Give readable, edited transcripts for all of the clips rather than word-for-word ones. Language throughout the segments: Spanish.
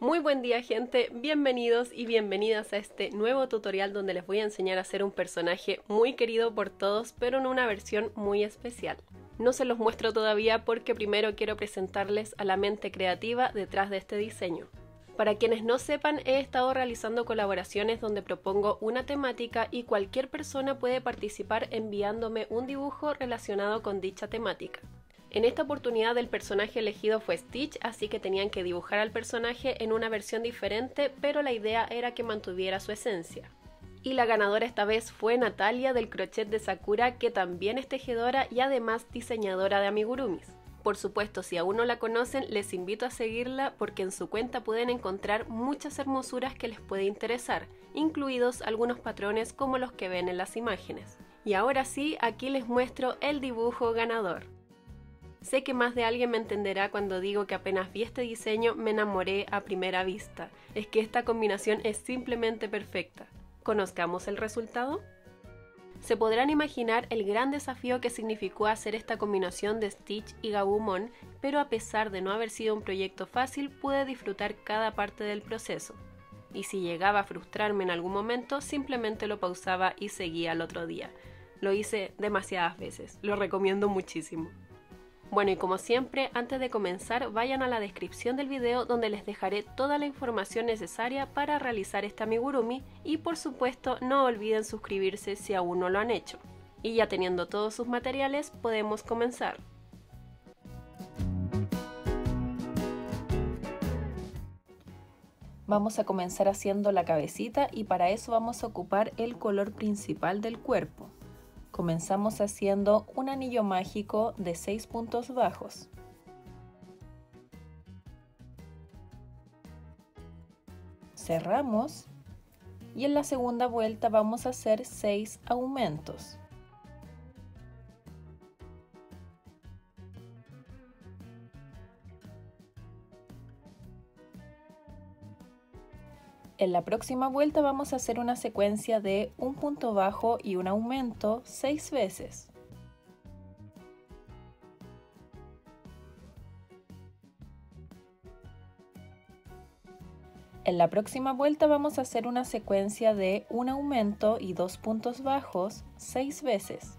Muy buen día, gente, bienvenidos y bienvenidas a este nuevo tutorial donde les voy a enseñar a hacer un personaje muy querido por todos, pero en una versión muy especial. No se los muestro todavía porque primero quiero presentarles a la mente creativa detrás de este diseño. Para quienes no sepan, he estado realizando colaboraciones donde propongo una temática y cualquier persona puede participar enviándome un dibujo relacionado con dicha temática. En esta oportunidad el personaje elegido fue Stitch, así que tenían que dibujar al personaje en una versión diferente, pero la idea era que mantuviera su esencia. Y la ganadora esta vez fue Natalia del crochet de Sakura, que también es tejedora y además diseñadora de amigurumis. Por supuesto, si aún no la conocen, les invito a seguirla porque en su cuenta pueden encontrar muchas hermosuras que les puede interesar, incluidos algunos patrones como los que ven en las imágenes. Y ahora sí, aquí les muestro el dibujo ganador. Sé que más de alguien me entenderá cuando digo que apenas vi este diseño me enamoré a primera vista. Es que esta combinación es simplemente perfecta. ¿Conozcamos el resultado? Se podrán imaginar el gran desafío que significó hacer esta combinación de Stitch y Gabumon, pero a pesar de no haber sido un proyecto fácil, pude disfrutar cada parte del proceso. Y si llegaba a frustrarme en algún momento, simplemente lo pausaba y seguía al otro día. Lo hice demasiadas veces, lo recomiendo muchísimo. Bueno, y como siempre, antes de comenzar, vayan a la descripción del video donde les dejaré toda la información necesaria para realizar este amigurumi y por supuesto no olviden suscribirse si aún no lo han hecho. Y ya teniendo todos sus materiales, podemos comenzar. Vamos a comenzar haciendo la cabecita y para eso vamos a ocupar el color principal del cuerpo. Comenzamos haciendo un anillo mágico de 6 puntos bajos. Cerramos y en la segunda vuelta vamos a hacer 6 aumentos. En la próxima vuelta vamos a hacer una secuencia de un punto bajo y un aumento 6 veces. En la próxima vuelta vamos a hacer una secuencia de un aumento y 2 puntos bajos 6 veces.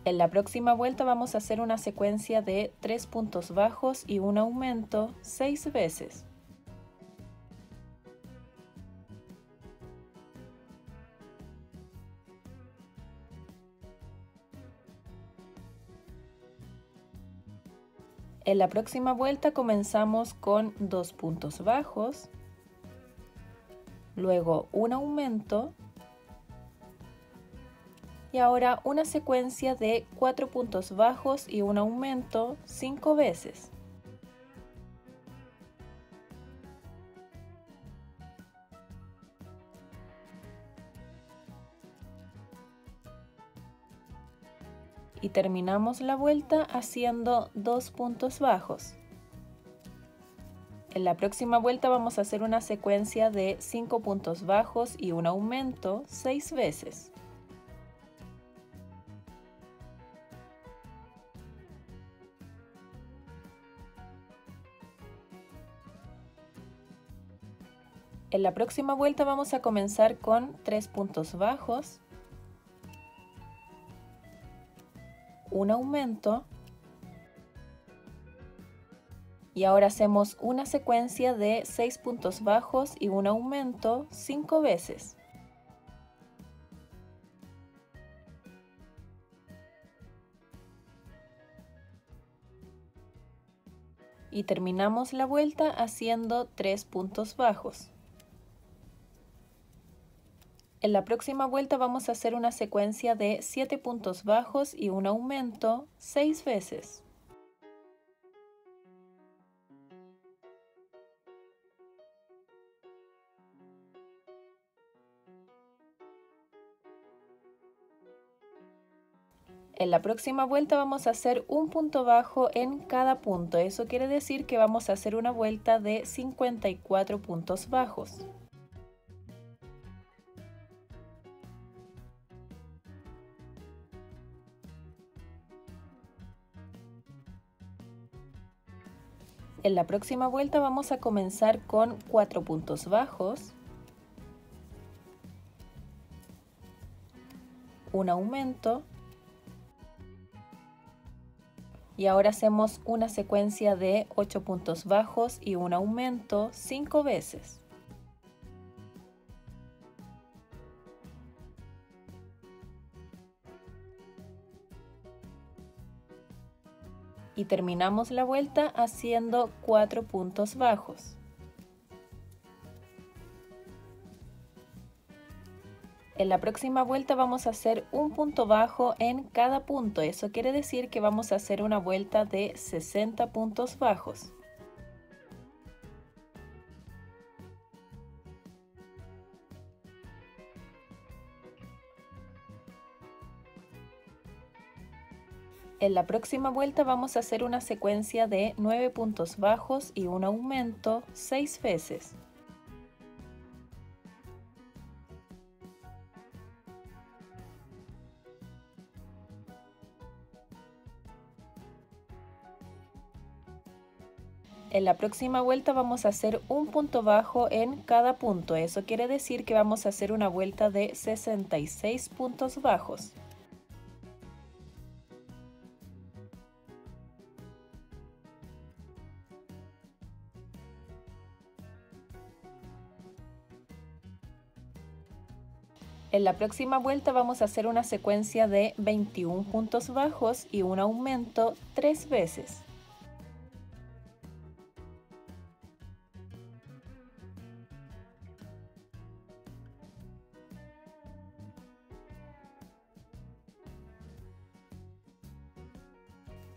En la próxima vuelta vamos a hacer una secuencia de 3 puntos bajos y un aumento 6 veces. En la próxima vuelta comenzamos con 2 puntos bajos, luego un aumento y ahora una secuencia de 4 puntos bajos y un aumento 5 veces. Y terminamos la vuelta haciendo 2 puntos bajos. En la próxima vuelta vamos a hacer una secuencia de 5 puntos bajos y un aumento 6 veces. En la próxima vuelta vamos a comenzar con 3 puntos bajos, un aumento y ahora hacemos una secuencia de 6 puntos bajos y un aumento 5 veces. Y terminamos la vuelta haciendo 3 puntos bajos. En la próxima vuelta vamos a hacer una secuencia de 7 puntos bajos y un aumento 6 veces. En la próxima vuelta vamos a hacer un punto bajo en cada punto. Eso quiere decir que vamos a hacer una vuelta de 54 puntos bajos. En la próxima vuelta vamos a comenzar con 4 puntos bajos, un aumento, y ahora hacemos una secuencia de 8 puntos bajos y un aumento 5 veces. Y terminamos la vuelta haciendo 4 puntos bajos. En la próxima vuelta vamos a hacer un punto bajo en cada punto. Eso quiere decir que vamos a hacer una vuelta de 60 puntos bajos. En la próxima vuelta vamos a hacer una secuencia de 9 puntos bajos y un aumento 6 veces. En la próxima vuelta vamos a hacer un punto bajo en cada punto. Eso quiere decir que vamos a hacer una vuelta de 66 puntos bajos. En la próxima vuelta vamos a hacer una secuencia de 21 puntos bajos y un aumento 3 veces.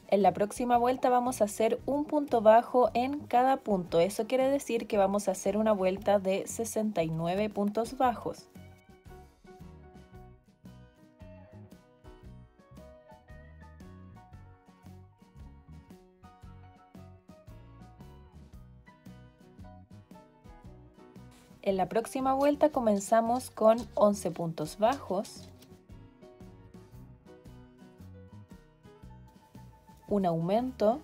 En la próxima vuelta vamos a hacer un punto bajo en cada punto. Eso quiere decir que vamos a hacer una vuelta de 69 puntos bajos. En la próxima vuelta comenzamos con 11 puntos bajos, un aumento,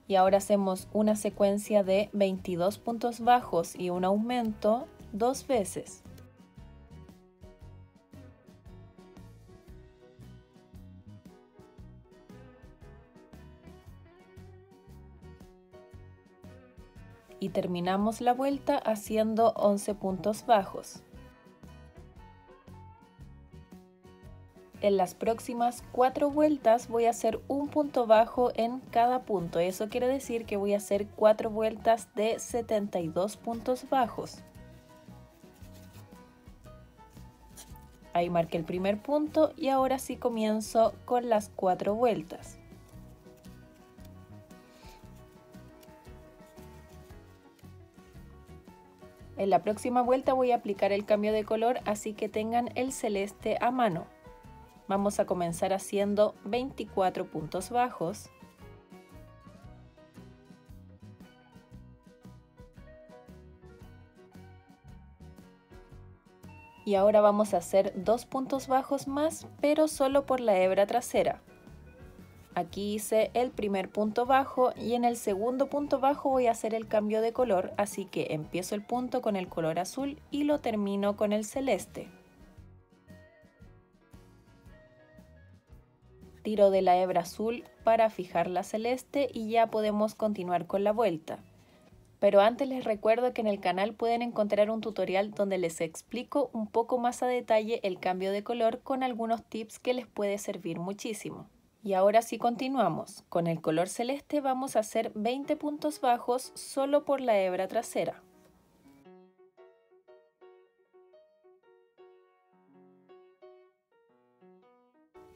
y ahora hacemos una secuencia de 22 puntos bajos y un aumento 2 veces. Y terminamos la vuelta haciendo 11 puntos bajos. En las próximas 4 vueltas voy a hacer un punto bajo en cada punto. Eso quiere decir que voy a hacer 4 vueltas de 72 puntos bajos. Ahí marqué el primer punto y ahora sí comienzo con las 4 vueltas. En la próxima vuelta voy a aplicar el cambio de color, así que tengan el celeste a mano. Vamos a comenzar haciendo 24 puntos bajos. Y ahora vamos a hacer 2 puntos bajos más, pero solo por la hebra trasera. Aquí hice el primer punto bajo y en el segundo punto bajo voy a hacer el cambio de color, así que empiezo el punto con el color azul y lo termino con el celeste. Tiro de la hebra azul para fijar la celeste y ya podemos continuar con la vuelta. Pero antes les recuerdo que en el canal pueden encontrar un tutorial donde les explico un poco más a detalle el cambio de color con algunos tips que les puede servir muchísimo. Y ahora sí continuamos. Con el color celeste vamos a hacer 20 puntos bajos solo por la hebra trasera.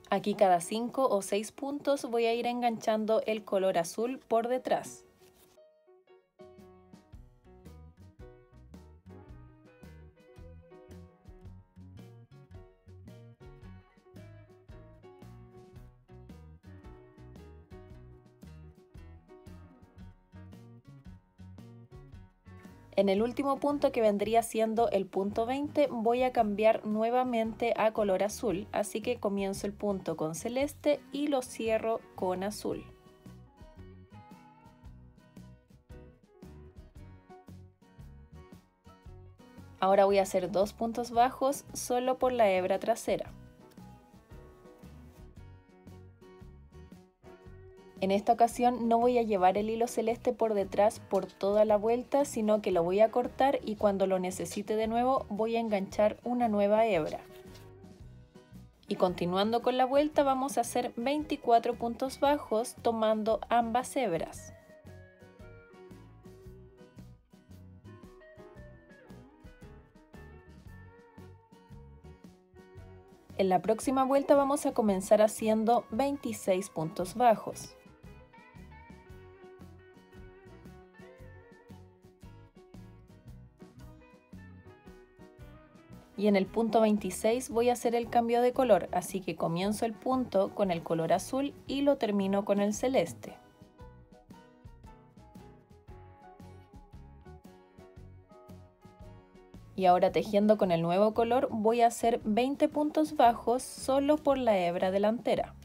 Aquí cada 5 o 6 puntos voy a ir enganchando el color azul por detrás. En el último punto, que vendría siendo el punto 20, voy a cambiar nuevamente a color azul, así que comienzo el punto con celeste y lo cierro con azul. Ahora voy a hacer 2 puntos bajos solo por la hebra trasera. En esta ocasión no voy a llevar el hilo celeste por detrás por toda la vuelta, sino que lo voy a cortar y cuando lo necesite de nuevo voy a enganchar una nueva hebra. Y continuando con la vuelta vamos a hacer 24 puntos bajos tomando ambas hebras. En la próxima vuelta vamos a comenzar haciendo 26 puntos bajos. Y en el punto 26 voy a hacer el cambio de color, así que comienzo el punto con el color azul y lo termino con el celeste. Y ahora tejiendo con el nuevo color voy a hacer 20 puntos bajos solo por la hebra delantera.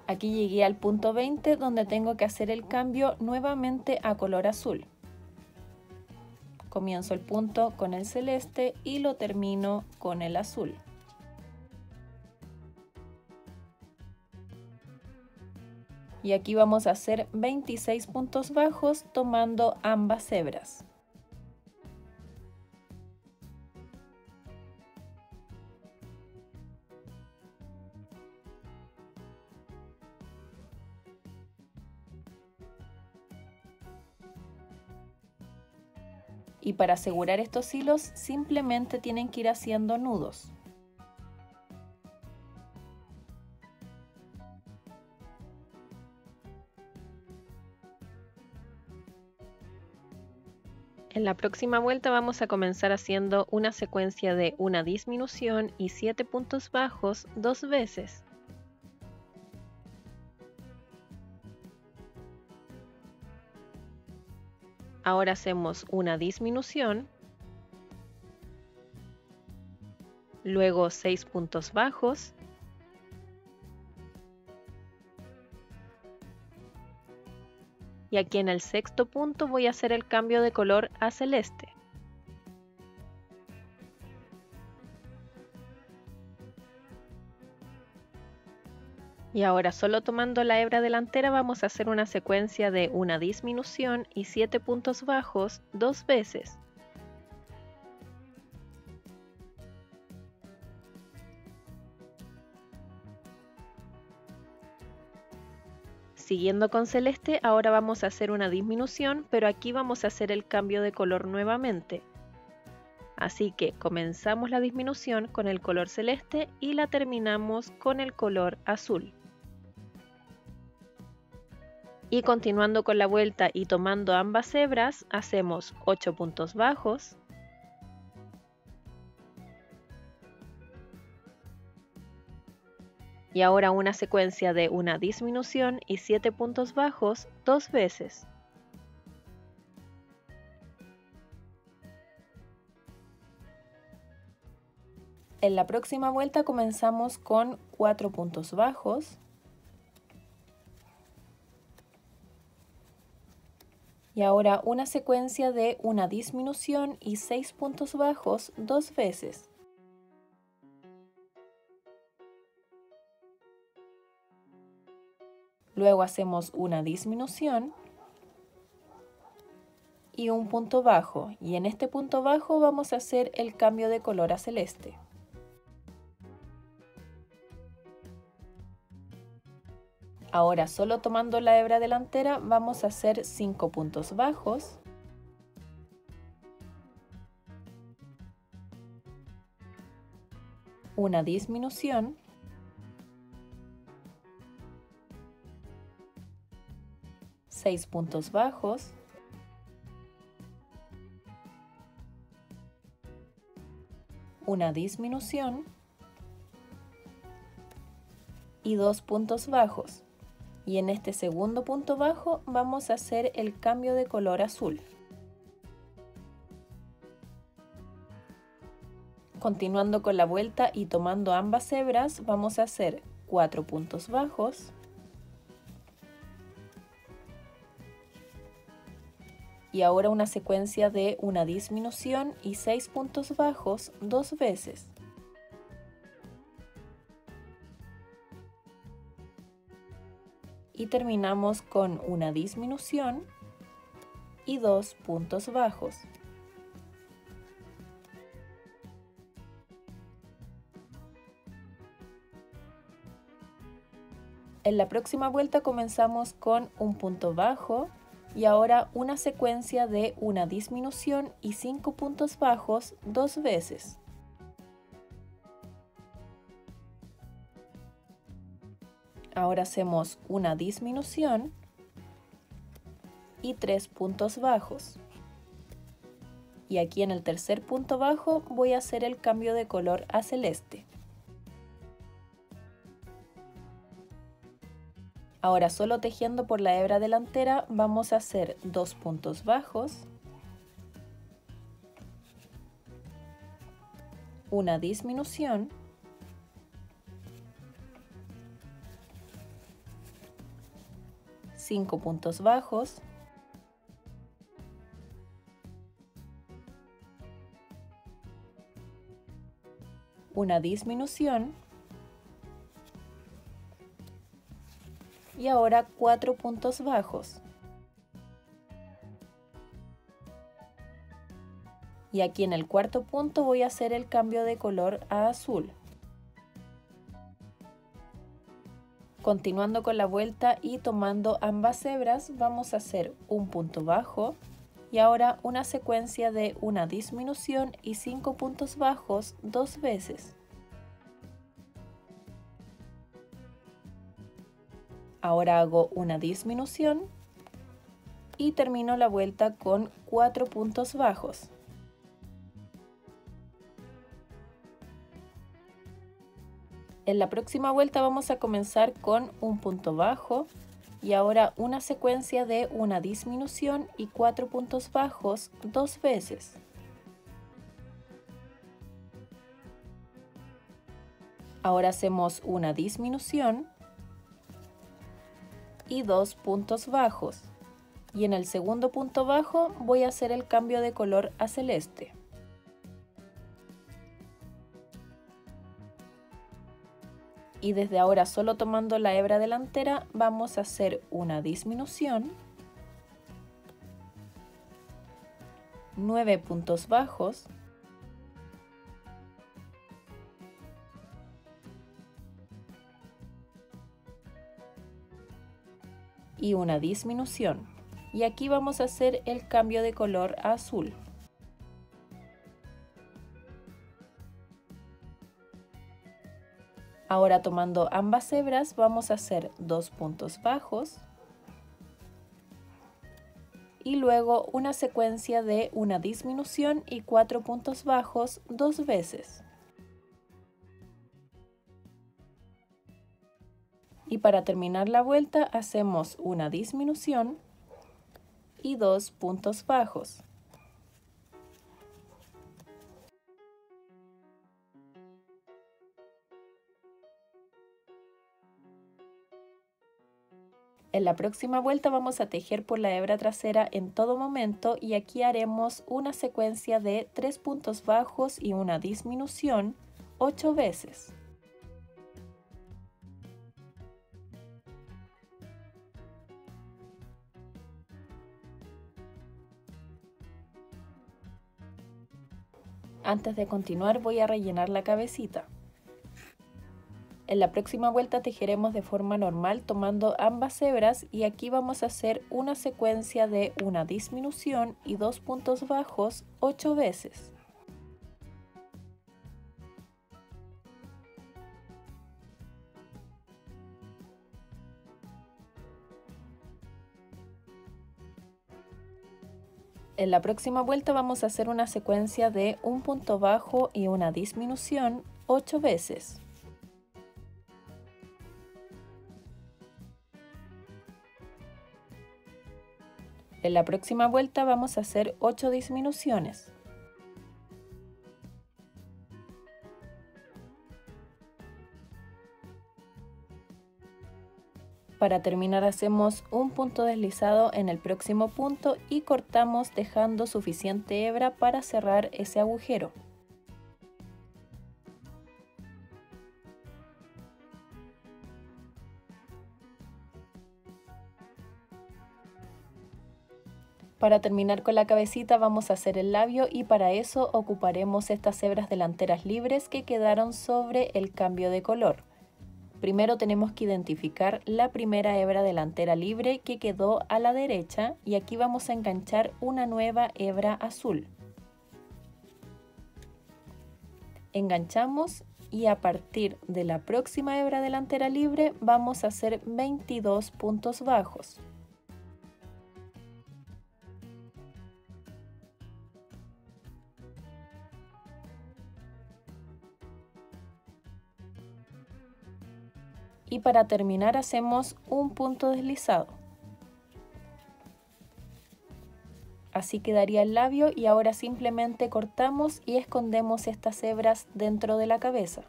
Aquí llegué al punto 20 donde tengo que hacer el cambio nuevamente a color azul. Comienzo el punto con el celeste y lo termino con el azul. Y aquí vamos a hacer 26 puntos bajos tomando ambas hebras. Y para asegurar estos hilos simplemente tienen que ir haciendo nudos. En la próxima vuelta vamos a comenzar haciendo una secuencia de una disminución y 7 puntos bajos 2 veces. Ahora hacemos una disminución, luego 6 puntos bajos, y aquí en el sexto punto voy a hacer el cambio de color a celeste. Y ahora solo tomando la hebra delantera vamos a hacer una secuencia de una disminución y 7 puntos bajos 2 veces. Siguiendo con celeste, ahora vamos a hacer una disminución, pero aquí vamos a hacer el cambio de color nuevamente. Así que comenzamos la disminución con el color celeste y la terminamos con el color azul. Y continuando con la vuelta y tomando ambas hebras, hacemos 8 puntos bajos, y ahora una secuencia de una disminución y 7 puntos bajos 2 veces. En la próxima vuelta comenzamos con 4 puntos bajos, y ahora una secuencia de una disminución y 6 puntos bajos 2 veces. Luego hacemos una disminución y un punto bajo, y en este punto bajo vamos a hacer el cambio de color a celeste. Ahora solo tomando la hebra delantera vamos a hacer 5 puntos bajos, una disminución, seis puntos bajos, una disminución y 2 puntos bajos. Y en este segundo punto bajo vamos a hacer el cambio de color azul. Continuando con la vuelta y tomando ambas hebras, vamos a hacer 4 puntos bajos y ahora una secuencia de una disminución y 6 puntos bajos 2 veces. Y terminamos con una disminución y 2 puntos bajos. En la próxima vuelta comenzamos con un punto bajo y ahora una secuencia de una disminución y 5 puntos bajos 2 veces. Ahora hacemos una disminución y 3 puntos bajos. Y aquí en el tercer punto bajo voy a hacer el cambio de color a celeste. Ahora solo tejiendo por la hebra delantera vamos a hacer 2 puntos bajos, una disminución, cinco puntos bajos, una disminución y ahora 4 puntos bajos. Y aquí en el cuarto punto voy a hacer el cambio de color a azul. Continuando con la vuelta y tomando ambas hebras vamos a hacer un punto bajo y ahora una secuencia de una disminución y 5 puntos bajos 2 veces. Ahora hago una disminución y termino la vuelta con 4 puntos bajos. En la próxima vuelta vamos a comenzar con un punto bajo y ahora una secuencia de una disminución y 4 puntos bajos 2 veces. Ahora hacemos una disminución y 2 puntos bajos y en el segundo punto bajo voy a hacer el cambio de color a celeste. Y desde ahora solo tomando la hebra delantera vamos a hacer una disminución, 9 puntos bajos, y una disminución. Y aquí vamos a hacer el cambio de color a azul. Ahora tomando ambas hebras vamos a hacer 2 puntos bajos y luego una secuencia de una disminución y 4 puntos bajos 2 veces. Y para terminar la vuelta hacemos una disminución y 2 puntos bajos. En la próxima vuelta vamos a tejer por la hebra trasera en todo momento y aquí haremos una secuencia de 3 puntos bajos y una disminución 8 veces. Antes de continuar voy a rellenar la cabecita. En la próxima vuelta tejeremos de forma normal tomando ambas hebras y aquí vamos a hacer una secuencia de una disminución y 2 puntos bajos 8 veces. En la próxima vuelta vamos a hacer una secuencia de un punto bajo y una disminución 8 veces. En la próxima vuelta vamos a hacer 8 disminuciones. Para terminar hacemos un punto deslizado en el próximo punto y cortamos dejando suficiente hebra para cerrar ese agujero. Para terminar con la cabecita vamos a hacer el labio y para eso ocuparemos estas hebras delanteras libres que quedaron sobre el cambio de color. Primero tenemos que identificar la primera hebra delantera libre que quedó a la derecha y aquí vamos a enganchar una nueva hebra azul. Enganchamos y a partir de la próxima hebra delantera libre vamos a hacer 22 puntos bajos. Y para terminar hacemos un punto deslizado. Así quedaría el labio y ahora simplemente cortamos y escondemos estas hebras dentro de la cabeza.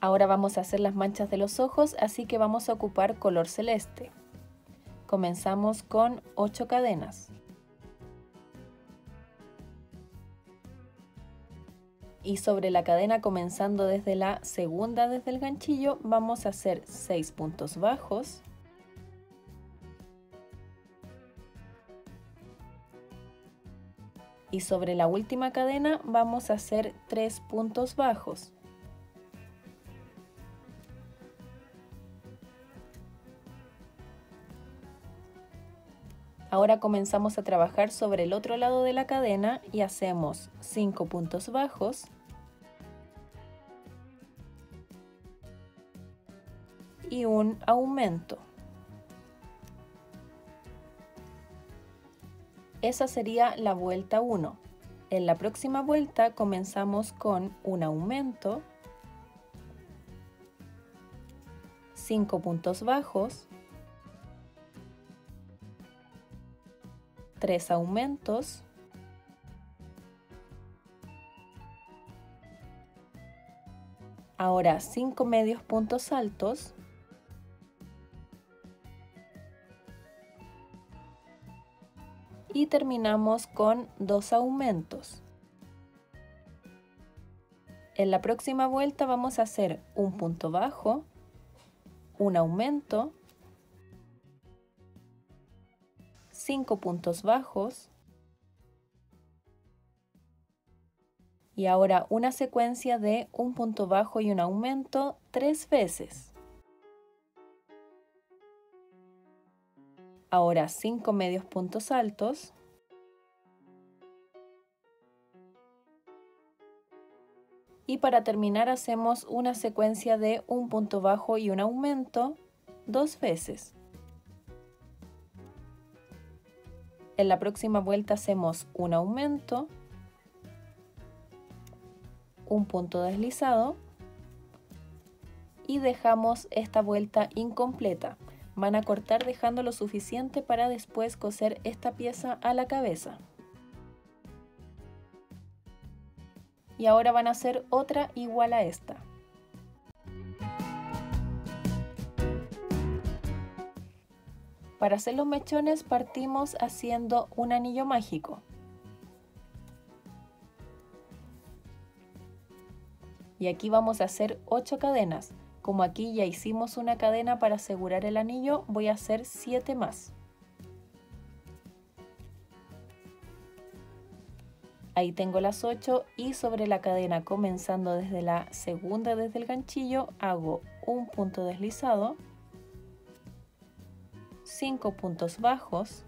Ahora vamos a hacer las manchas de los ojos, así que vamos a ocupar color celeste. Comenzamos con 8 cadenas. Y sobre la cadena comenzando desde la segunda desde el ganchillo vamos a hacer 6 puntos bajos. Y sobre la última cadena vamos a hacer 3 puntos bajos. Ahora comenzamos a trabajar sobre el otro lado de la cadena y hacemos 5 puntos bajos y un aumento. Esa sería la vuelta 1. En la próxima vuelta comenzamos con un aumento, 5 puntos bajos, 3 aumentos, ahora 5 medios puntos altos, y terminamos con 2 aumentos. En la próxima vuelta vamos a hacer un punto bajo, un aumento, 5 puntos bajos y ahora una secuencia de un punto bajo y un aumento 3 veces. Ahora 5 medios puntos altos y para terminar hacemos una secuencia de un punto bajo y un aumento 2 veces. En la próxima vuelta hacemos un aumento, un punto deslizado y dejamos esta vuelta incompleta. Van a cortar dejando lo suficiente para después coser esta pieza a la cabeza. Y ahora van a hacer otra igual a esta. Para hacer los mechones partimos haciendo un anillo mágico. Y aquí vamos a hacer 8 cadenas. Como aquí ya hicimos una cadena para asegurar el anillo, voy a hacer 7 más. Ahí tengo las 8 y sobre la cadena comenzando desde la segunda desde el ganchillo hago un punto deslizado, 5 puntos bajos,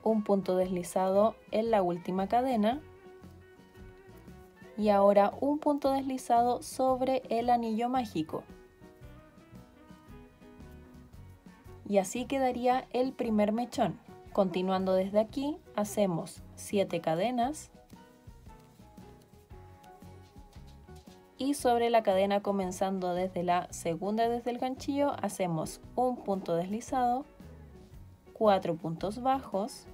un punto deslizado en la última cadena y ahora un punto deslizado sobre el anillo mágico. Y así quedaría el primer mechón. Continuando desde aquí, hacemos 7 cadenas. Y sobre la cadena, comenzando desde la segunda desde el ganchillo, hacemos un punto deslizado, 4 puntos bajos,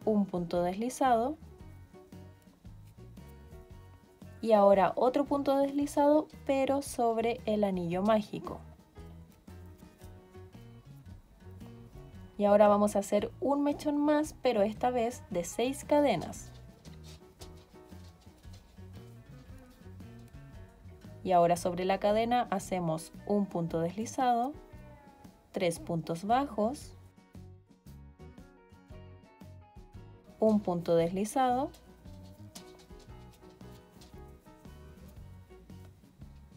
un punto deslizado y ahora otro punto deslizado, pero sobre el anillo mágico. Y ahora vamos a hacer un mechón más, pero esta vez de 6 cadenas. Y ahora sobre la cadena hacemos un punto deslizado, 3 puntos bajos, un punto deslizado,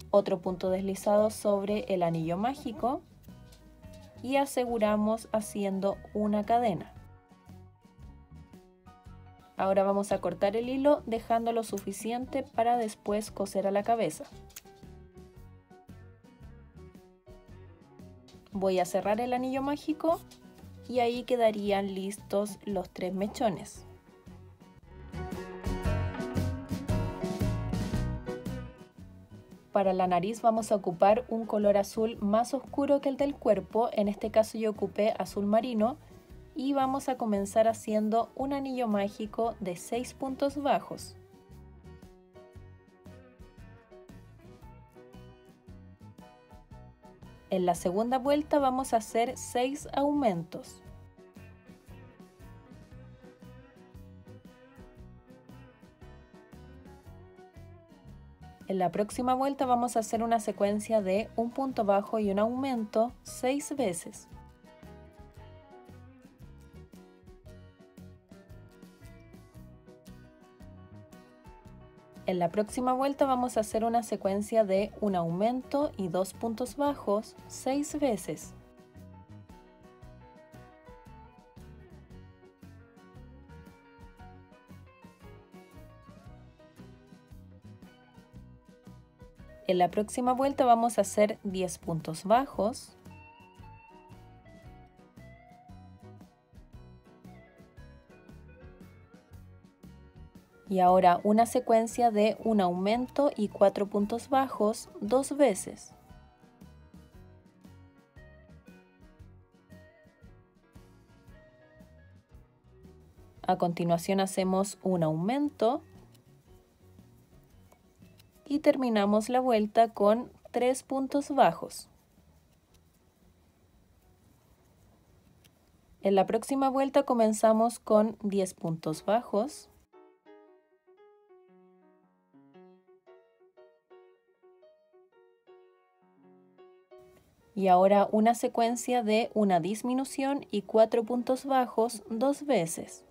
otro punto deslizado sobre el anillo mágico y aseguramos haciendo una cadena. Ahora vamos a cortar el hilo dejando lo suficiente para después coser a la cabeza. Voy a cerrar el anillo mágico y ahí quedarían listos los 3 mechones. Para la nariz vamos a ocupar un color azul más oscuro que el del cuerpo, en este caso yo ocupé azul marino, y vamos a comenzar haciendo un anillo mágico de 6 puntos bajos. En la segunda vuelta vamos a hacer 6 aumentos. En la próxima vuelta vamos a hacer una secuencia de un punto bajo y un aumento 6 veces. En la próxima vuelta vamos a hacer una secuencia de un aumento y 2 puntos bajos 6 veces. En la próxima vuelta vamos a hacer 10 puntos bajos. Y ahora una secuencia de un aumento y 4 puntos bajos 2 veces. A continuación hacemos un aumento y terminamos la vuelta con 3 puntos bajos. En la próxima vuelta comenzamos con 10 puntos bajos. Y ahora una secuencia de una disminución y 4 puntos bajos 2 veces.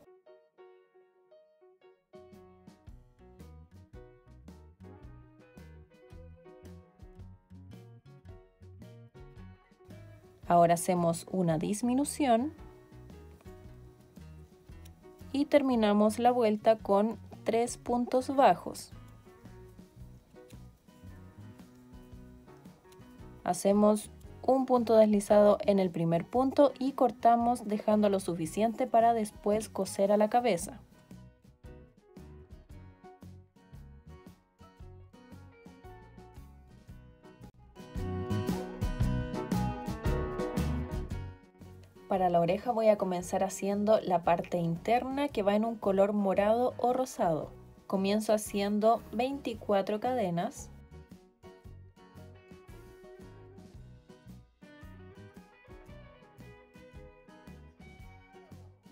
Ahora hacemos una disminución y terminamos la vuelta con 3 puntos bajos. Hacemos un punto deslizado en el primer punto y cortamos dejando lo suficiente para después coser a la cabeza. Para la oreja voy a comenzar haciendo la parte interna que va en un color morado o rosado. Comienzo haciendo 24 cadenas.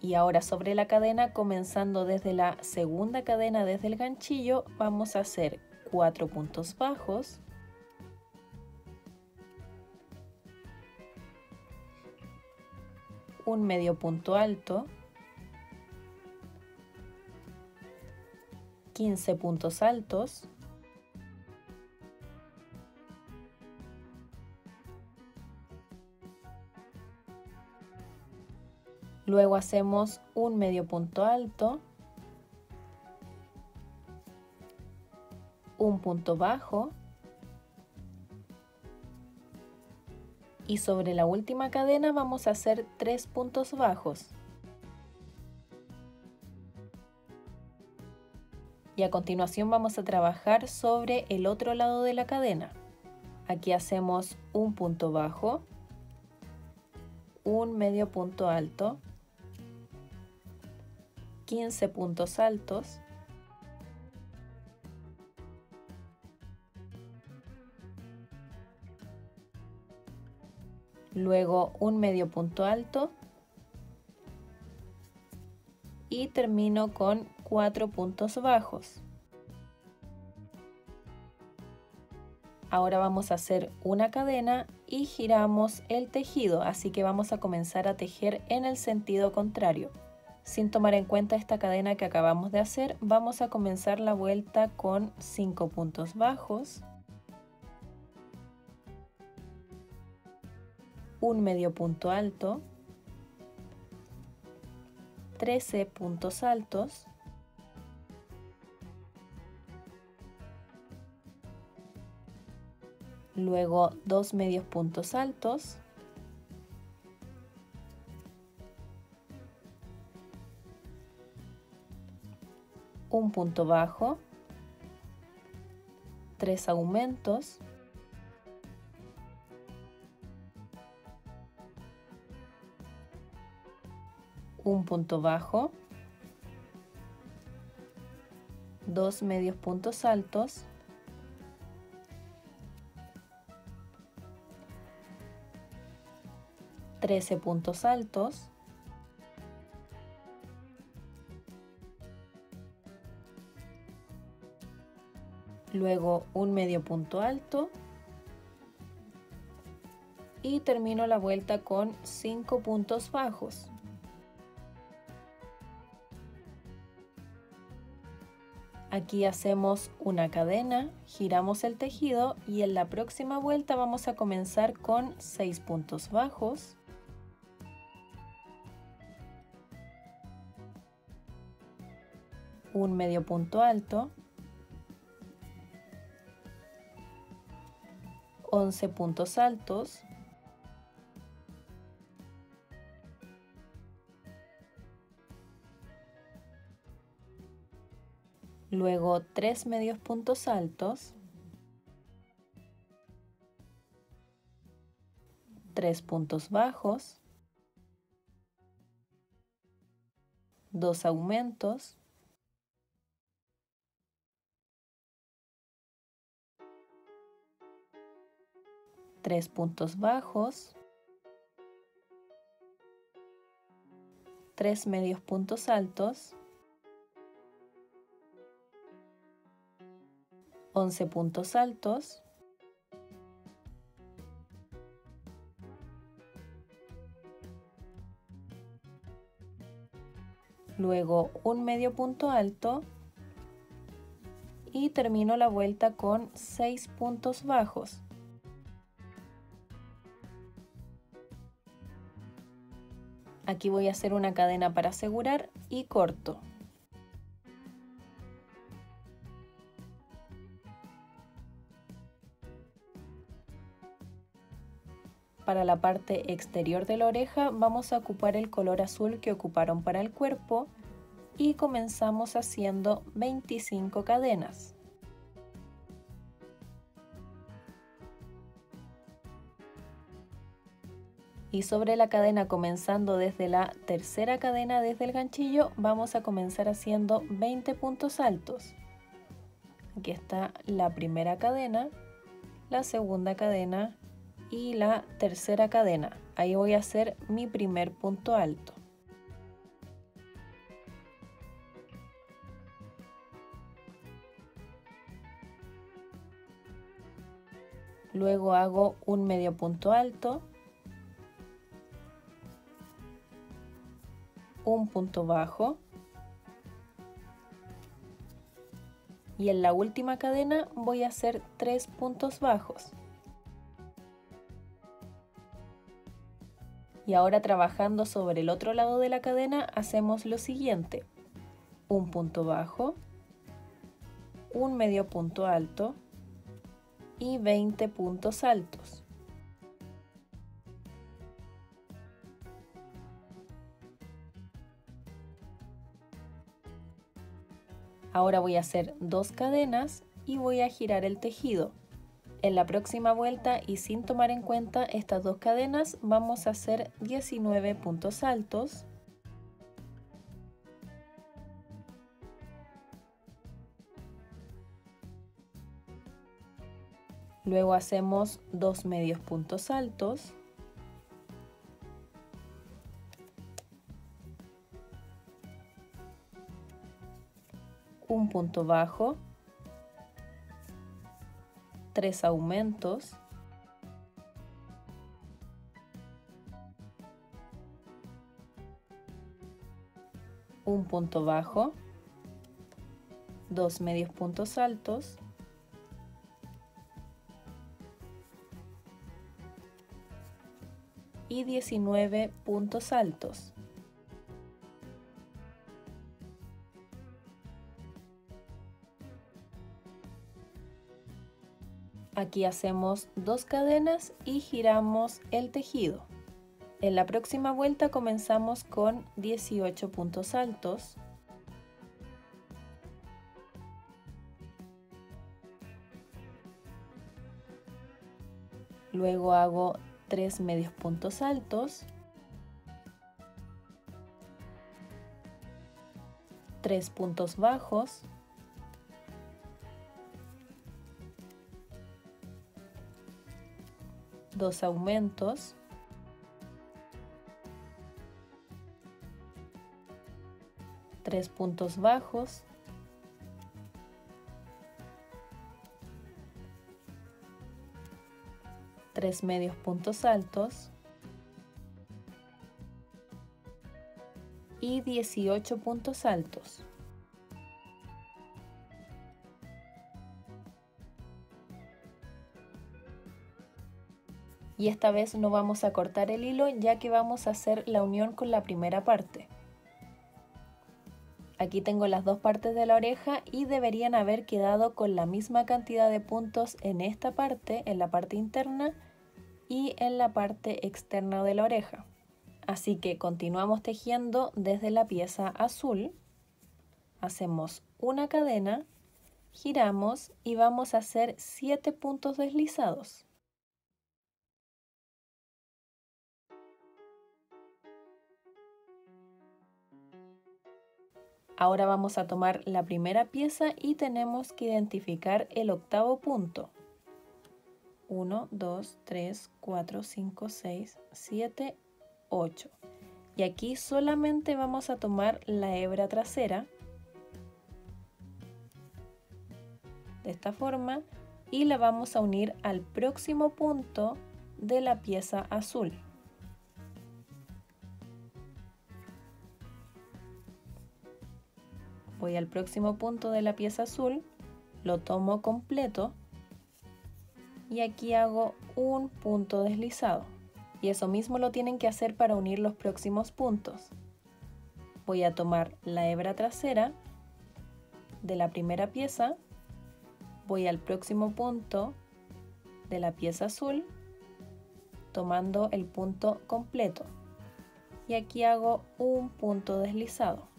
Y ahora sobre la cadena, comenzando desde la segunda cadena desde el ganchillo, vamos a hacer 4 puntos bajos, un medio punto alto, 15 puntos altos, luego hacemos un medio punto alto, un punto bajo, Y sobre la última cadena vamos a hacer 3 puntos bajos. Y a continuación vamos a trabajar sobre el otro lado de la cadena. Aquí hacemos un punto bajo, un medio punto alto, 15 puntos altos, luego un medio punto alto y termino con 4 puntos bajos. Ahora vamos a hacer una cadena y giramos el tejido, así que vamos a comenzar a tejer en el sentido contrario. Sin tomar en cuenta esta cadena que acabamos de hacer, vamos a comenzar la vuelta con 5 puntos bajos, un medio punto alto, 13 puntos altos, luego 2 medios puntos altos, un punto bajo, 3 aumentos, un punto bajo, 2 medios puntos altos, trece puntos altos, luego un medio punto alto y termino la vuelta con 5 puntos bajos. Aquí hacemos una cadena, giramos el tejido y en la próxima vuelta vamos a comenzar con 6 puntos bajos, un medio punto alto, 11 puntos altos, luego 3 medios puntos altos, 3 puntos bajos, 2 aumentos, tres puntos bajos, 3 medios puntos altos, 11 puntos altos, luego un medio punto alto y termino la vuelta con 6 puntos bajos. Aquí voy a hacer una cadena para asegurar y corto. Para la parte exterior de la oreja vamos a ocupar el color azul que ocuparon para el cuerpo y comenzamos haciendo 25 cadenas. Y sobre la cadena, comenzando desde la tercera cadena desde el ganchillo, vamos a comenzar haciendo 20 puntos altos. Aquí está la primera cadena, la segunda cadena y la tercera cadena. Ahí voy a hacer mi primer punto alto. Luego hago un medio punto alto, un punto bajo y en la última cadena voy a hacer 3 puntos bajos. Y ahora, trabajando sobre el otro lado de la cadena, hacemos lo siguiente: un punto bajo, un medio punto alto y 20 puntos altos. Ahora voy a hacer 2 cadenas y voy a girar el tejido. En la próxima vuelta y sin tomar en cuenta estas 2 cadenas vamos a hacer 19 puntos altos. Luego hacemos 2 medios puntos altos. Un punto bajo. 3 aumentos. Un punto bajo. 2 medios puntos altos. Y 19 puntos altos. Aquí hacemos 2 cadenas y giramos el tejido. En la próxima vuelta comenzamos con 18 puntos altos. Luego hago 3 medios puntos altos, 3 puntos bajos, 2 aumentos, 3 puntos bajos, 3 medios puntos altos y 18 puntos altos. Y esta vez no vamos a cortar el hilo, ya que vamos a hacer la unión con la primera parte. Aquí tengo las 2 partes de la oreja y deberían haber quedado con la misma cantidad de puntos en esta parte, en la parte interna y en la parte externa de la oreja. Así que continuamos tejiendo desde la pieza azul. Hacemos una cadena, giramos y vamos a hacer 7 puntos deslizados. Ahora vamos a tomar la primera pieza y tenemos que identificar el octavo punto. 1, 2, 3, 4, 5, 6, 7, 8. Y aquí solamente vamos a tomar la hebra trasera, de esta forma, y la vamos a unir al próximo punto de la pieza azul. Voy al próximo punto de la pieza azul, lo tomo completo y aquí hago un punto deslizado. Y eso mismo lo tienen que hacer para unir los próximos puntos. Voy a tomar la hebra trasera de la primera pieza, voy al próximo punto de la pieza azul, tomando el punto completo. Y aquí hago un punto deslizado.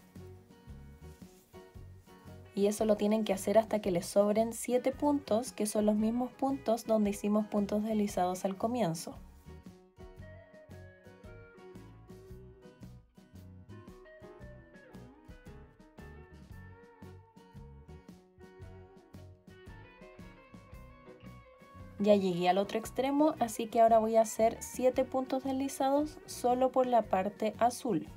Y eso lo tienen que hacer hasta que les sobren 7 puntos, que son los mismos puntos donde hicimos puntos deslizados al comienzo. Ya llegué al otro extremo, así que ahora voy a hacer 7 puntos deslizados solo por la parte azul.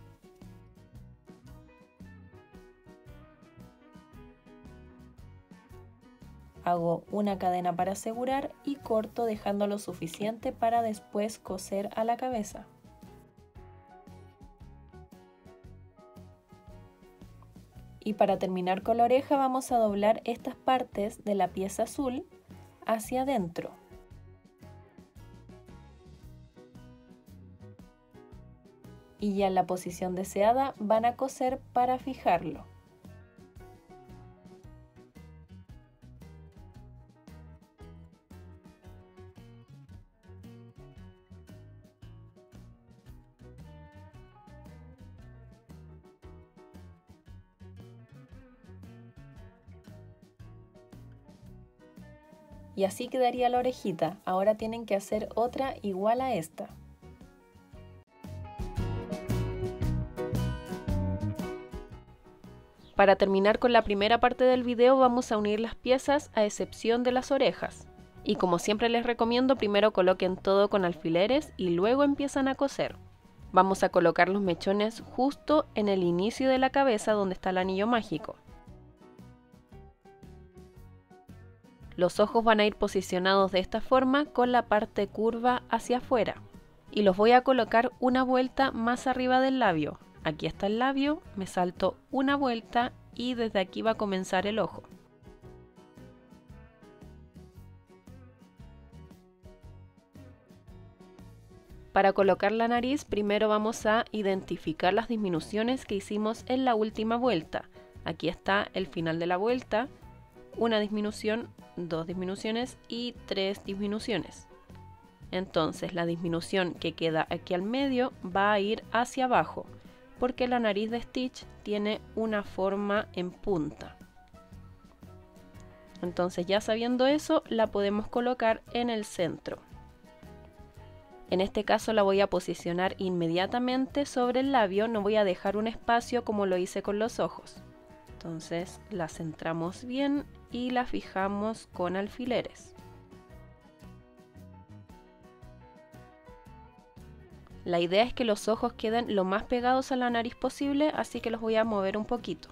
Hago una cadena para asegurar y corto dejando lo suficiente para después coser a la cabeza. Y para terminar con la oreja vamos a doblar estas partes de la pieza azul hacia adentro. Y ya en la posición deseada van a coser para fijarlo. Y así quedaría la orejita. Ahora tienen que hacer otra igual a esta. Para terminar con la primera parte del video vamos a unir las piezas a excepción de las orejas. Y como siempre les recomiendo, primero coloquen todo con alfileres y luego empiezan a coser. Vamos a colocar los mechones justo en el inicio de la cabeza donde está el anillo mágico. Los ojos van a ir posicionados de esta forma con la parte curva hacia afuera. Y los voy a colocar una vuelta más arriba del labio. Aquí está el labio, me salto una vuelta y desde aquí va a comenzar el ojo. Para colocar la nariz, primero vamos a identificar las disminuciones que hicimos en la última vuelta. Aquí está el final de la vuelta, una disminución, dos disminuciones y tres disminuciones. Entonces la disminución que queda aquí al medio va a ir hacia abajo, porque la nariz de Stitch tiene una forma en punta. Entonces ya sabiendo eso, la podemos colocar en el centro. En este caso la voy a posicionar inmediatamente sobre el labio, no voy a dejar un espacio como lo hice con los ojos. Entonces la centramos bien y la fijamos con alfileres. La idea es que los ojos queden lo más pegados a la nariz posible, así que los voy a mover un poquito.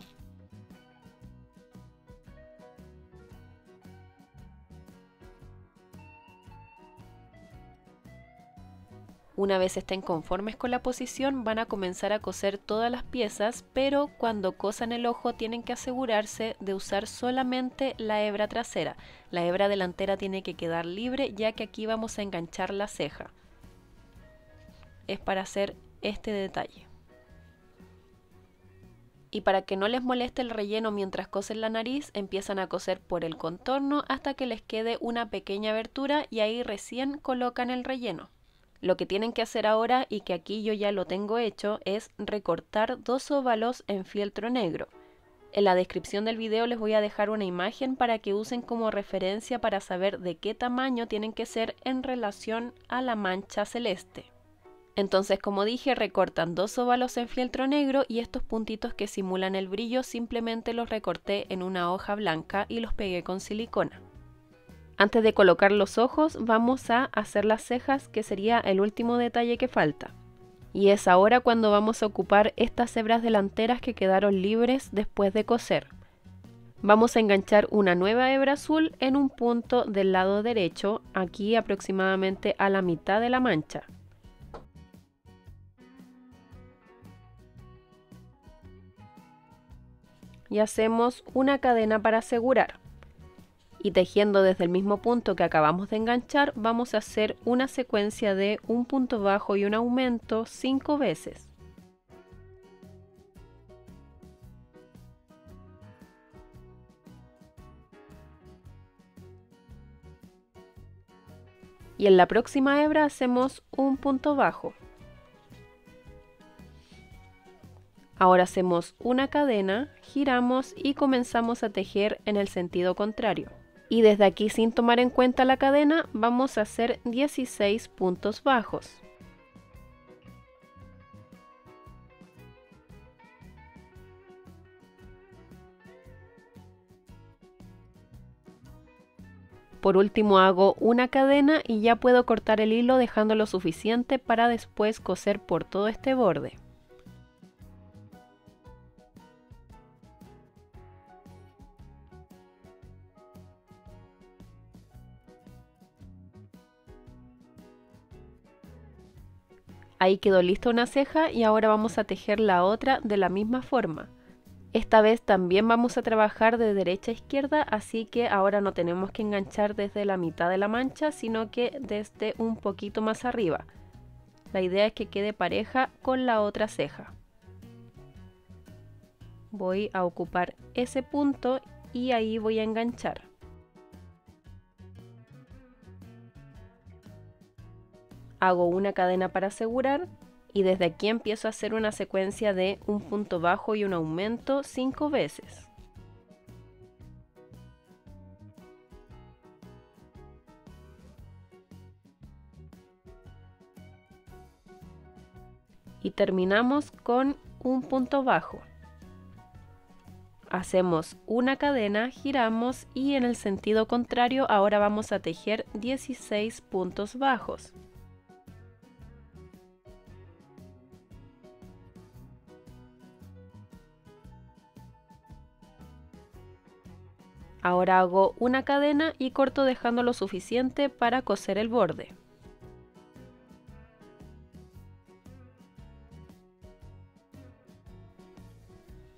Una vez estén conformes con la posición, van a comenzar a coser todas las piezas, pero cuando cosan el ojo tienen que asegurarse de usar solamente la hebra trasera. La hebra delantera tiene que quedar libre, ya que aquí vamos a enganchar la ceja. Es para hacer este detalle. Y para que no les moleste el relleno mientras cosen la nariz, empiezan a coser por el contorno hasta que les quede una pequeña abertura y ahí recién colocan el relleno. Lo que tienen que hacer ahora, y que aquí yo ya lo tengo hecho, es recortar dos óvalos en fieltro negro. En la descripción del video les voy a dejar una imagen para que usen como referencia para saber de qué tamaño tienen que ser en relación a la mancha celeste. Entonces, como dije, recortan dos óvalos en fieltro negro y estos puntitos que simulan el brillo simplemente los recorté en una hoja blanca y los pegué con silicona. Antes de colocar los ojos, vamos a hacer las cejas, que sería el último detalle que falta. Y es ahora cuando vamos a ocupar estas hebras delanteras que quedaron libres después de coser. Vamos a enganchar una nueva hebra azul en un punto del lado derecho, aquí aproximadamente a la mitad de la mancha. Y hacemos una cadena para asegurar. Y tejiendo desde el mismo punto que acabamos de enganchar, vamos a hacer una secuencia de un punto bajo y un aumento 5 veces. Y en la próxima hebra hacemos un punto bajo. Ahora hacemos una cadena, giramos y comenzamos a tejer en el sentido contrario. Y desde aquí, sin tomar en cuenta la cadena, vamos a hacer 16 puntos bajos. Por último hago una cadena y ya puedo cortar el hilo dejando lo suficiente para después coser por todo este borde. Ahí quedó lista una ceja y ahora vamos a tejer la otra de la misma forma. Esta vez también vamos a trabajar de derecha a izquierda, así que ahora no tenemos que enganchar desde la mitad de la mancha, sino que desde un poquito más arriba. La idea es que quede pareja con la otra ceja. Voy a ocupar ese punto y ahí voy a enganchar. Hago una cadena para asegurar y desde aquí empiezo a hacer una secuencia de un punto bajo y un aumento 5 veces. y terminamos con un punto bajo. Hacemos una cadena, giramos y en el sentido contrario ahora vamos a tejer 16 puntos bajos. Ahora hago una cadena y corto dejando lo suficiente para coser el borde.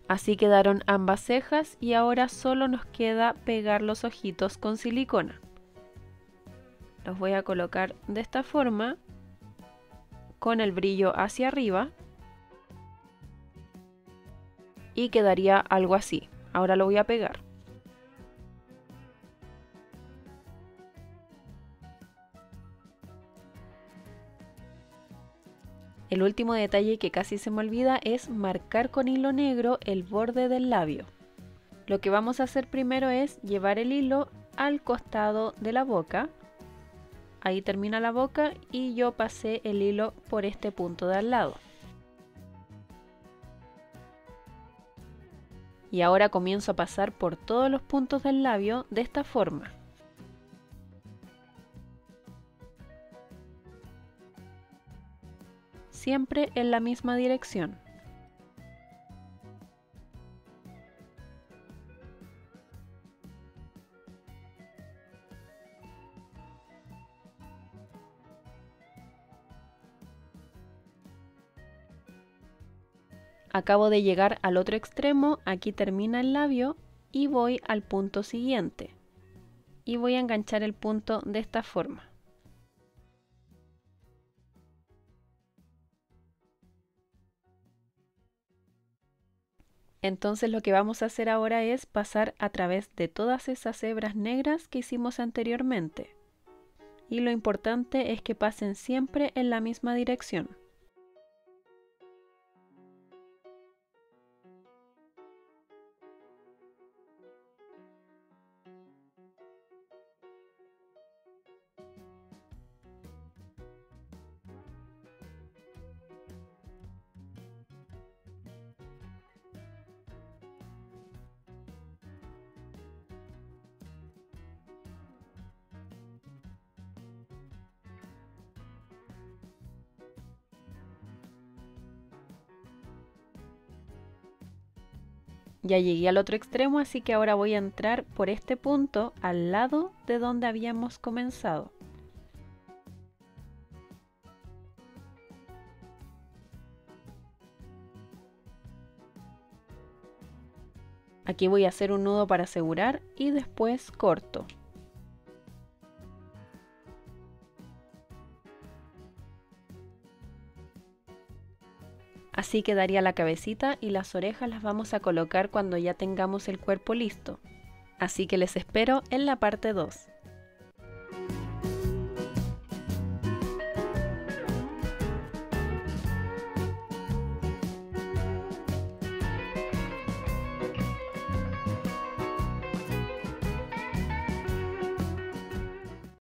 Así quedaron ambas cejas y ahora solo nos queda pegar los ojitos con silicona. Los voy a colocar de esta forma, con el brillo hacia arriba, y quedaría algo así. Ahora lo voy a pegar. El último detalle que casi se me olvida es marcar con hilo negro el borde del labio. Lo que vamos a hacer primero es llevar el hilo al costado de la boca. Ahí termina la boca y yo pasé el hilo por este punto de al lado. Y ahora comienzo a pasar por todos los puntos del labio de esta forma. Siempre en la misma dirección. Acabo de llegar al otro extremo, aquí termina el labio y voy al punto siguiente. Y voy a enganchar el punto de esta forma. Entonces lo que vamos a hacer ahora es pasar a través de todas esas hebras negras que hicimos anteriormente. Y lo importante es que pasen siempre en la misma dirección. Ya llegué al otro extremo, así que ahora voy a entrar por este punto al lado de donde habíamos comenzado. Aquí voy a hacer un nudo para asegurar y después corto. Así quedaría la cabecita y las orejas las vamos a colocar cuando ya tengamos el cuerpo listo. Así que les espero en la parte 2.